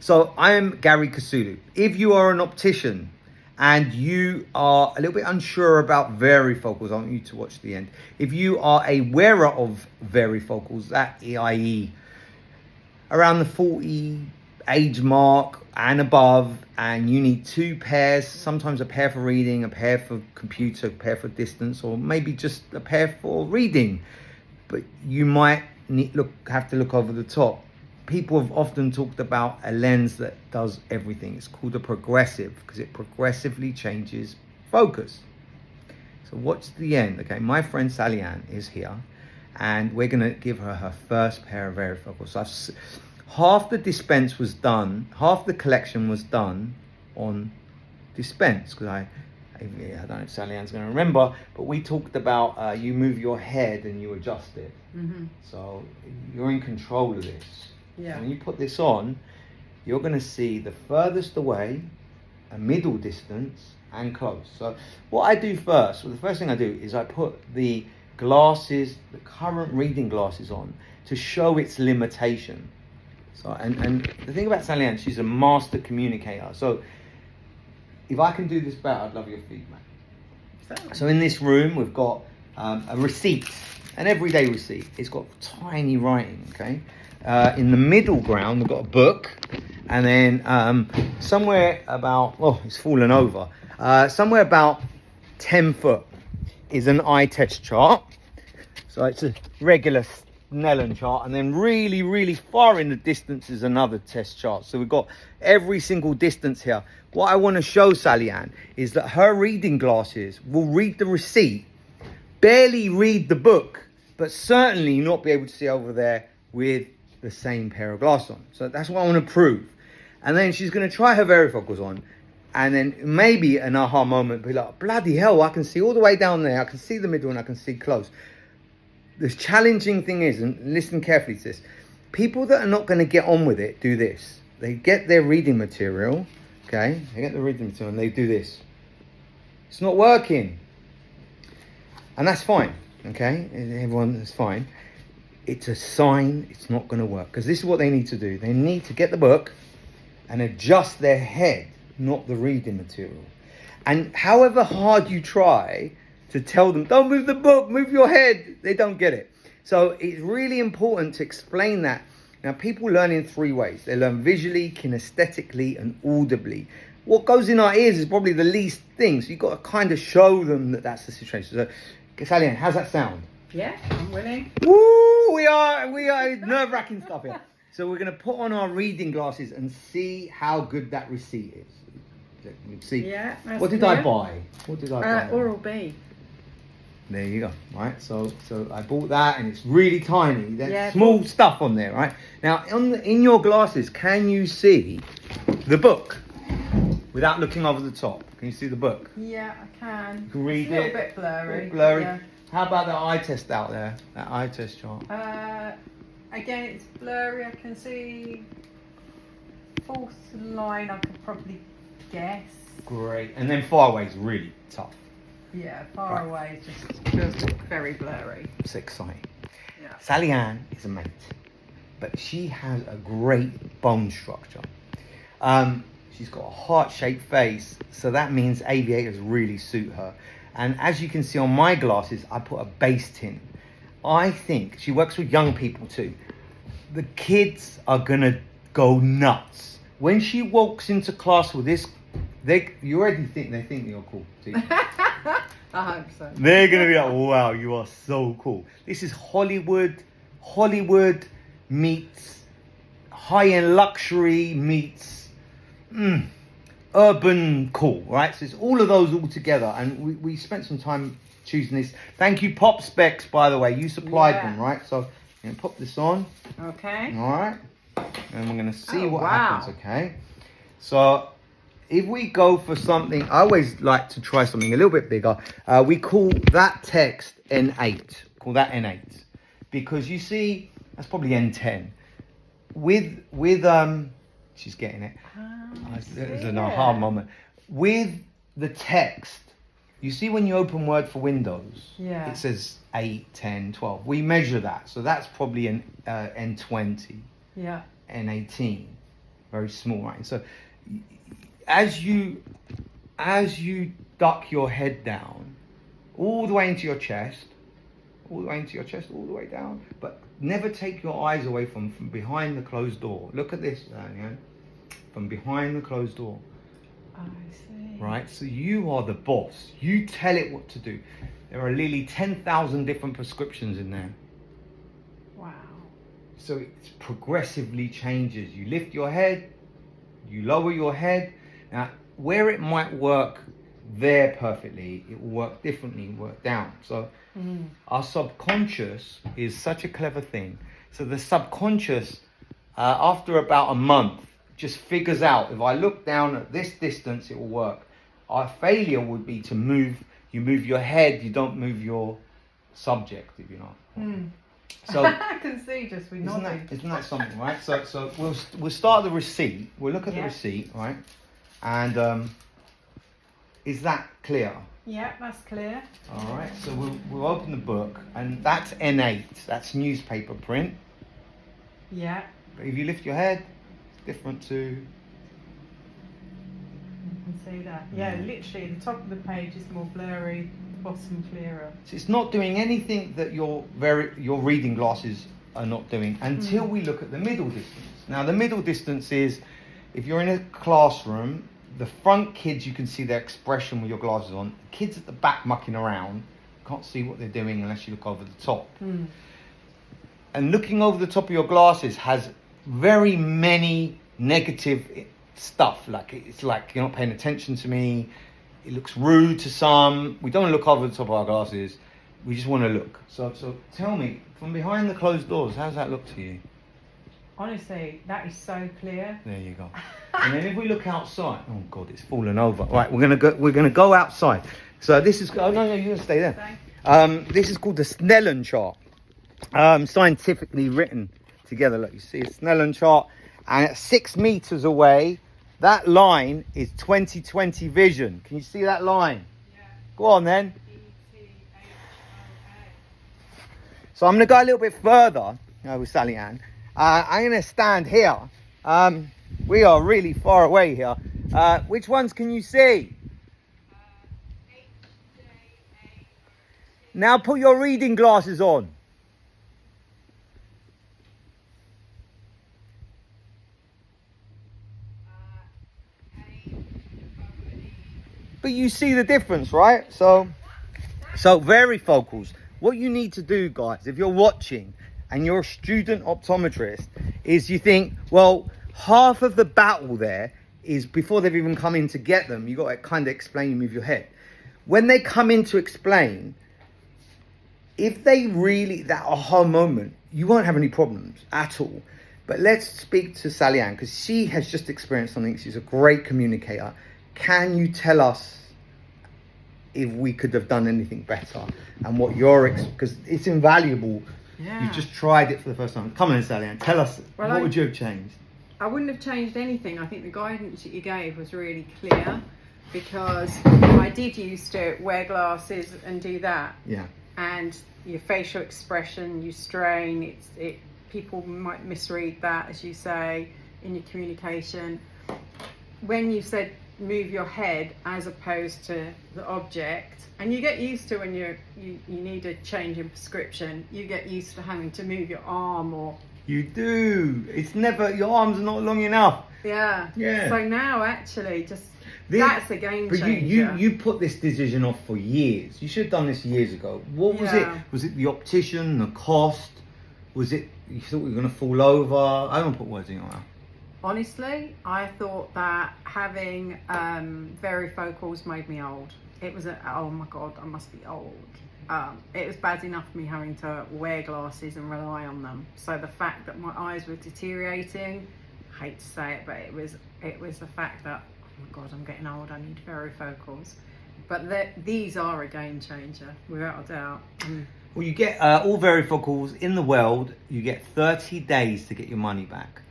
So I am Gary Kasulu. If you are an optician and you are a little bit unsure about varifocals, I want you to watch the end. If you are a wearer of varifocals, that i.e. around the 40 age mark and above, and you need two pairs, sometimes a pair for reading, a pair for computer, a pair for distance, or maybe just a pair for reading, but you might have to look over the top. People have often talked about a lens that does everything. It's called a progressive because it progressively changes focus. So watch the end. Okay, my friend Sally Ann is here and we're going to give her her first pair of varifocals. So half the dispense was done, half the collection was done on dispense, because I don't know if Sally Ann's going to remember, but we talked about you move your head and you adjust it. Mm-hmm. So you're in control of this. Yeah. When you put this on, you're going to see the furthest away, a middle distance, and close. So what I do first, well, the first thing I do is I put the glasses, the current reading glasses on to show its limitation. So and the thing about Sally Ann, she's a master communicator. So if I can do this better, I'd love your feedback. So in this room, we've got a receipt, an everyday receipt. It's got tiny writing, okay? In the middle ground, we've got a book. And then somewhere about, it's fallen over. Somewhere about 10 foot is an eye test chart. So it's a regular Snellen chart, and then really, really far in the distance is another test chart. So we've got every single distance here. What I want to show Sally Ann is that her reading glasses will read the receipt, barely read the book, but certainly not be able to see over there with the same pair of glasses on. So that's what I want to prove. And then she's going to try her varifocals on, and then maybe an aha moment, be like, bloody hell, I can see all the way down there, I can see the middle, and I can see close. The challenging thing is, and listen carefully to this, people that are not going to get on with it do this. They get their reading material, okay? They get the reading material and they do this. It's not working. And that's fine, okay? Everyone is fine. It's a sign it's not going to work. Because this is what they need to do. They need to get the book and adjust their head, not the reading material. And however hard you try to tell them, don't move the book, move your head, they don't get it. So it's really important to explain that. Now, people learn in three ways. They learn visually, kinesthetically, and audibly. What goes in our ears is probably the least thing. So you've got to kind of show them that that's the situation. So, Sally Ann, how's that sound? Yeah, I'm willing. Woo! We are nerve-wracking stuff here. So we're going to put on our reading glasses and see how good that receipt is. See. Yeah. What did I buy? What did I buy? Oral B. There you go, right? So I bought that, and it's really tiny. There's small stuff on there, right? Now, in your glasses, can you see the book without looking over the top? Can you see the book? Yeah, I can. You can read it's a it. little bit blurry. Bit blurry. Yeah. How about that eye test out there? That eye test chart. Again, it's blurry. I can see fourth line. I could probably guess. Great. And then far away is really tough. Yeah, far away just does look very blurry. It's exciting. Yeah. Sally Ann is a mate, but she has a great bone structure. She's got a heart-shaped face, so that means aviators really suit her. And as you can see on my glasses, I put a base tint. I think she works with young people too. The kids are gonna go nuts when she walks into class with this. You already think they think you're cool. I hope so. They're gonna be like, wow, you are so cool. This is Hollywood meets high-end luxury meets urban cool, right? So it's all of those all together, and we spent some time choosing this. Thank you, Pop Specs, by the way. You supplied them, right? So I'm gonna pop this on. Okay. All right, and we're gonna see what happens. Okay, so if we go for something, I always like to try something a little bit bigger. We call that text N8. Call that N8 because you see that's probably N10. With she's getting it. There's an aha moment. With the text, you see when you open Word for Windows, it says 8, 10, 12. We measure that, so that's probably an N20. Yeah. N18. very small, right? And so as you duck your head down, all the way into your chest, all the way down, but never take your eyes away from behind the closed door. Look at this, Daniel. From behind the closed door. I see. Right? So you are the boss. You tell it what to do. There are nearly 10,000 different prescriptions in there. Wow. So it progressively changes. You lift your head, you lower your head. Now, where it might work there perfectly, it will work differently, work down. So our subconscious is such a clever thing. So the subconscious, after about a month, just figures out, if I look down at this distance, it will work. Our failure would be to move. You move your head, you don't move your subject, if you know. So I can see just we nodding. Isn't that something, right? So we'll start the receipt. We'll look at the receipt, right? And is that clear? Yeah, that's clear. All right. So we'll open the book, and that's N8. That's newspaper print. Yeah. But if you lift your head, it's different to. You can see that. Yeah, literally, the top of the page is more blurry, the bottom clearer. So it's not doing anything that your reading glasses are not doing until we look at the middle distance. Now, the middle distance is, if you're in a classroom, the front kids, you can see their expression with your glasses on. The kids at the back mucking around, you can't see what they're doing unless you look over the top. And looking over the top of your glasses has very many negative stuff. Like, it's like you're not paying attention to me. It looks rude to some. We don't want to look over the top of our glasses. We just want to look. So tell me, from behind the closed doors, how does that look to you? Honestly, that is so clear. There you go. And then if we look outside, oh God, it's fallen over. Right, we're gonna go outside. So this is, oh no, you're gonna stay there. This is called the Snellen chart. Scientifically written together. Look, you see a Snellen chart, and at 6 meters away, that line is 20/20 vision. Can you see that line? Yeah. Go on then. ETHOA. So I'm gonna go a little bit further with Sally Ann. I'm going to stand here. We are really far away here. Which ones can you see? Now put your reading glasses on. But you see the difference, right? So varifocals. What you need to do, guys, if you're watching and you're a student optometrist, is you think, well, half of the battle there is before they've even come in to get them. You got to kind of explain with your head. When they come in to explain, if they really, that aha moment, you won't have any problems at all. But let's speak to Sally Ann, because she has just experienced something. She's a great communicator. Can you tell us if we could have done anything better, and what your because it's invaluable. Yeah. You've just tried it for the first time. Come on, Sally Ann, tell us, what would you have changed? I wouldn't have changed anything. I think the guidance that you gave was really clear, because I did used to wear glasses and do that. Yeah. And your facial expression, you strain, people might misread that, as you say, in your communication. When you said move your head as opposed to the object, and you get used to when you need a change in prescription, you get used to having to move your arm or you do. It's never, your arms are not long enough. yeah. So now actually that's a game but changer. you put this decision off for years. You should have done this years ago. What was it? Was it the optician, the cost? Was it you thought you were going to fall over? I don't put words in your mouth. Honestly, I thought that having varifocals made me old. It was oh my God, I must be old. It was bad enough for me having to wear glasses and rely on them. So the fact that my eyes were deteriorating, I hate to say it, but it was the fact that, oh my God, I'm getting old, I need varifocals. But these are a game changer, without a doubt. Well, you get all varifocals in the world, you get 30 days to get your money back.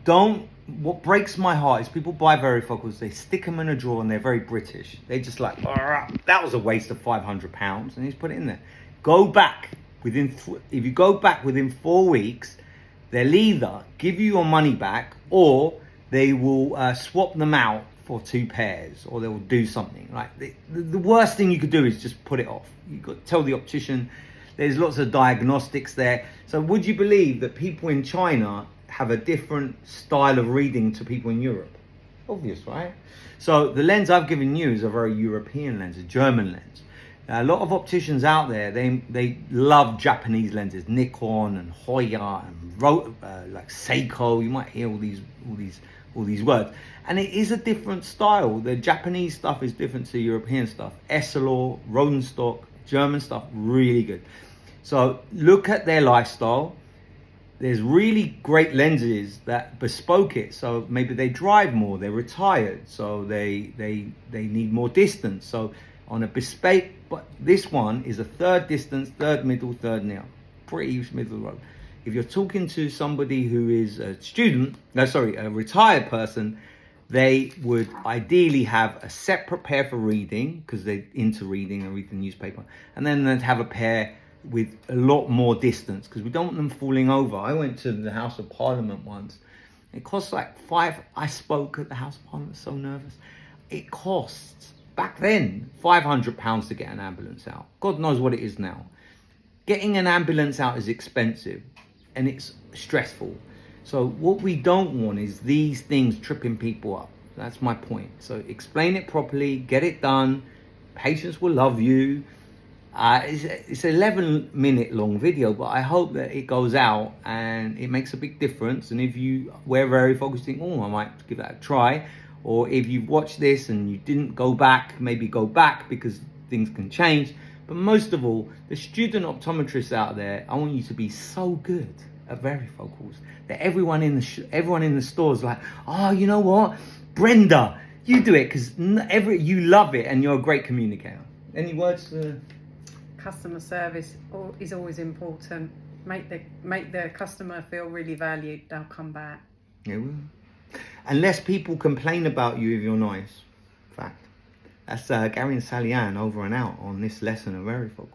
What breaks my heart is people buy varifocals, they stick them in a drawer, and they're very British. They just like, that was a waste of £500, and he's put it in there. Go back if you go back within 4 weeks, they'll either give you your money back, or they will swap them out for 2 pairs, or they will do something. Like the worst thing you could do is just put it off. You've got to tell the optician. There's lots of diagnostics there. So would you believe that people in China have a different style of reading to people in Europe? Obvious, right? So the lens I've given you is a very European lens, a German lens. Now, a lot of opticians out there, they love Japanese lenses, Nikon and Hoya and like Seiko. You might hear all these words, and it is a different style. The Japanese stuff is different to European stuff. Essilor, Rodenstock, German stuff, really good. So look at their lifestyle. There's really great lenses that bespoke it. So maybe they drive more, they're retired, so they need more distance. So on a bespoke, but this one is a third distance, third middle, third near, pretty middle road. If you're talking to somebody who is a a retired person, they would ideally have a separate pair for reading, because they're into reading and read the newspaper, and then they'd have a pair with a lot more distance, because we don't want them falling over. I went to the House of Parliament once. It costs like I spoke at the House of Parliament, so nervous. It costs, back then, £500 to get an ambulance out. God knows what it is now. Getting an ambulance out is expensive, and it's stressful. So what we don't want is these things tripping people up. That's my point. So explain it properly, get it done. Patients will love you. It's an 11-minute long video, but I hope that it goes out and it makes a big difference. And if you wear varifocals, think, oh, I might give that a try. Or if you've watched this and you didn't go back, maybe go back, because things can change. But most of all, the student optometrists out there, I want you to be so good at varifocals that everyone in the store is like, oh, you know what, Brenda, you do it, because you love it and you're a great communicator. Any words? Customer service is always important. Make the customer feel really valued. They'll come back. Yeah, well, unless people complain about you if you're nice. Fact. That's Gary and Sally Ann over and out on this lesson of varifocals.